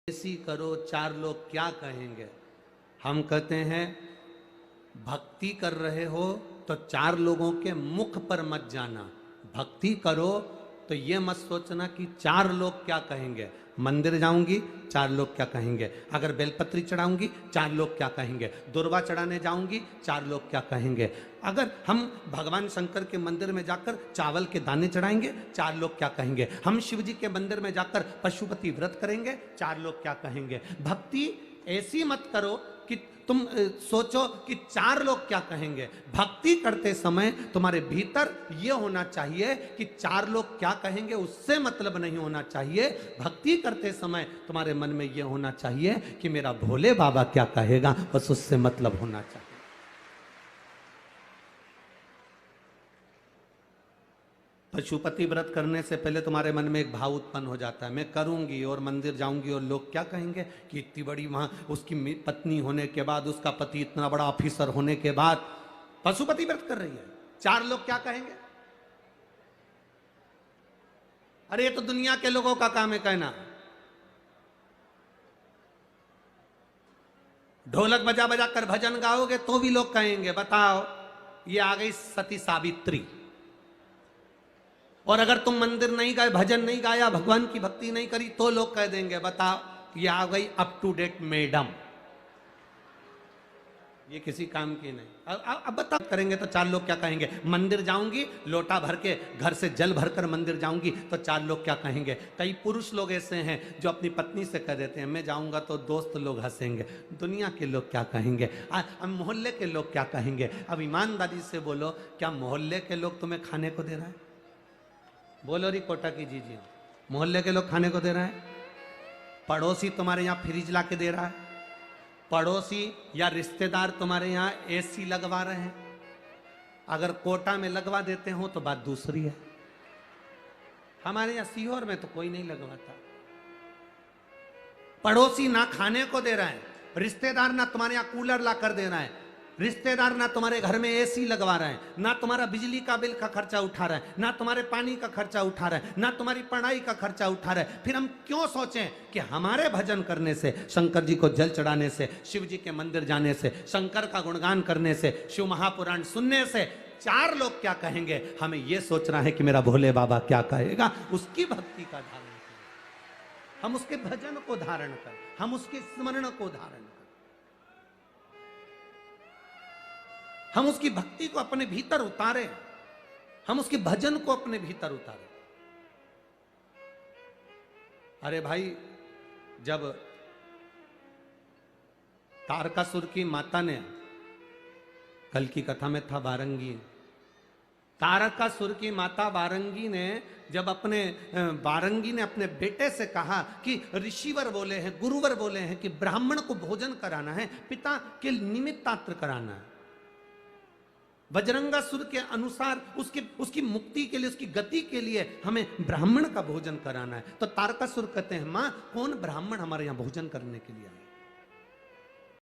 ऐसी करो चार लोग क्या कहेंगे। हम कहते हैं भक्ति कर रहे हो तो चार लोगों के मुख पर मत जाना। भक्ति करो तो ये मत सोचना कि चार लोग क्या कहेंगे। मंदिर जाऊंगी चार लोग क्या कहेंगे, अगर बेलपत्री चढ़ाऊंगी चार लोग क्या कहेंगे, दुर्वा चढ़ाने जाऊंगी चार लोग क्या कहेंगे, अगर हम भगवान शंकर के मंदिर में जाकर चावल के दाने चढ़ाएंगे चार लोग क्या कहेंगे, हम शिव जी के मंदिर में जाकर पशुपति व्रत करेंगे चार लोग क्या कहेंगे। भक्ति ऐसी मत करो कि तुम सोचो कि चार लोग क्या कहेंगे। भक्ति करते समय तुम्हारे भीतर यह होना चाहिए कि चार लोग क्या कहेंगे, उससे मतलब नहीं होना चाहिए। भक्ति करते समय तुम्हारे मन में यह होना चाहिए कि मेरा भोले बाबा क्या कहेगा, बस उससे मतलब होना चाहिए। पशुपति व्रत करने से पहले तुम्हारे मन में एक भाव उत्पन्न हो जाता है, मैं करूंगी और मंदिर जाऊंगी और लोग क्या कहेंगे कि इतनी बड़ी वहां उसकी पत्नी होने के बाद, उसका पति इतना बड़ा ऑफिसर होने के बाद पशुपति व्रत कर रही है, चार लोग क्या कहेंगे। अरे ये तो दुनिया के लोगों का काम है कहना। ढोलक बजा बजा कर भजन गाओगे तो भी लोग कहेंगे बताओ ये आ गई सती सावित्री। और अगर तुम मंदिर नहीं गए, भजन नहीं गाया, भगवान की भक्ति नहीं करी तो लोग कह देंगे बताओ ये आ गई अप टू डेट मैडम, ये किसी काम की नहीं। अब बता करेंगे तो चार लोग क्या कहेंगे। मंदिर जाऊंगी लोटा भर के, घर से जल भरकर मंदिर जाऊंगी तो चार लोग क्या कहेंगे। कई पुरुष लोग ऐसे हैं जो अपनी पत्नी से कह देते हैं मैं जाऊंगा तो दोस्त लोग हंसेंगे, दुनिया के लोग क्या कहेंगे, मोहल्ले के लोग क्या कहेंगे। अब ईमानदारी से बोलो, क्या मोहल्ले के लोग तुम्हें खाने को दे रहा है? बोलो री कोटा की जी जी, मोहल्ले के लोग खाने को दे रहे हैं? पड़ोसी तुम्हारे यहाँ फ्रिज ला के दे रहा है? पड़ोसी या रिश्तेदार तुम्हारे यहाँ एसी लगवा रहे हैं? अगर कोटा में लगवा देते हो तो बात दूसरी है। हमारे यहाँ सीहोर में तो कोई नहीं लगवाता। पड़ोसी ना खाने को दे रहा है, रिश्तेदार ना तुम्हारे यहाँ कूलर ला कर दे रहा है, रिश्तेदार ना तुम्हारे घर में एसी लगवा रहे हैं, ना तुम्हारा बिजली का बिल का खर्चा उठा रहा है, ना तुम्हारे पानी का खर्चा उठा रहा है, ना तुम्हारी पढ़ाई का खर्चा उठा रहा है। फिर हम क्यों सोचें कि हमारे भजन करने से, शंकर जी को जल चढ़ाने से, शिव जी के मंदिर जाने से, शंकर का गुणगान करने से, शिव महापुराण सुनने से चार लोग क्या कहेंगे। हमें यह सोचना है कि मेरा भोले बाबा क्या कहेगा। उसकी भक्ति का धारण करें, हम उसके भजन को धारण करें, हम उसके स्मरण को धारण करें, हम उसकी भक्ति को अपने भीतर उतारे, हम उसके भजन को अपने भीतर उतारे। अरे भाई, जब तारकासुर की माता ने, कल की कथा में था वारंगी, तारकासुर की माता वारंगी ने जब वारंगी ने अपने बेटे से कहा कि ऋषिवर बोले हैं, गुरुवर बोले हैं कि ब्राह्मण को भोजन कराना है, पिता के निमित्तात्र कराना है, बजरंगासुर के अनुसार उसकी मुक्ति के लिए, उसकी गति के लिए हमें ब्राह्मण का भोजन कराना है। तो तारकासुर कहते हैं मां कौन ब्राह्मण हमारे यहां भोजन करने के लिए आए।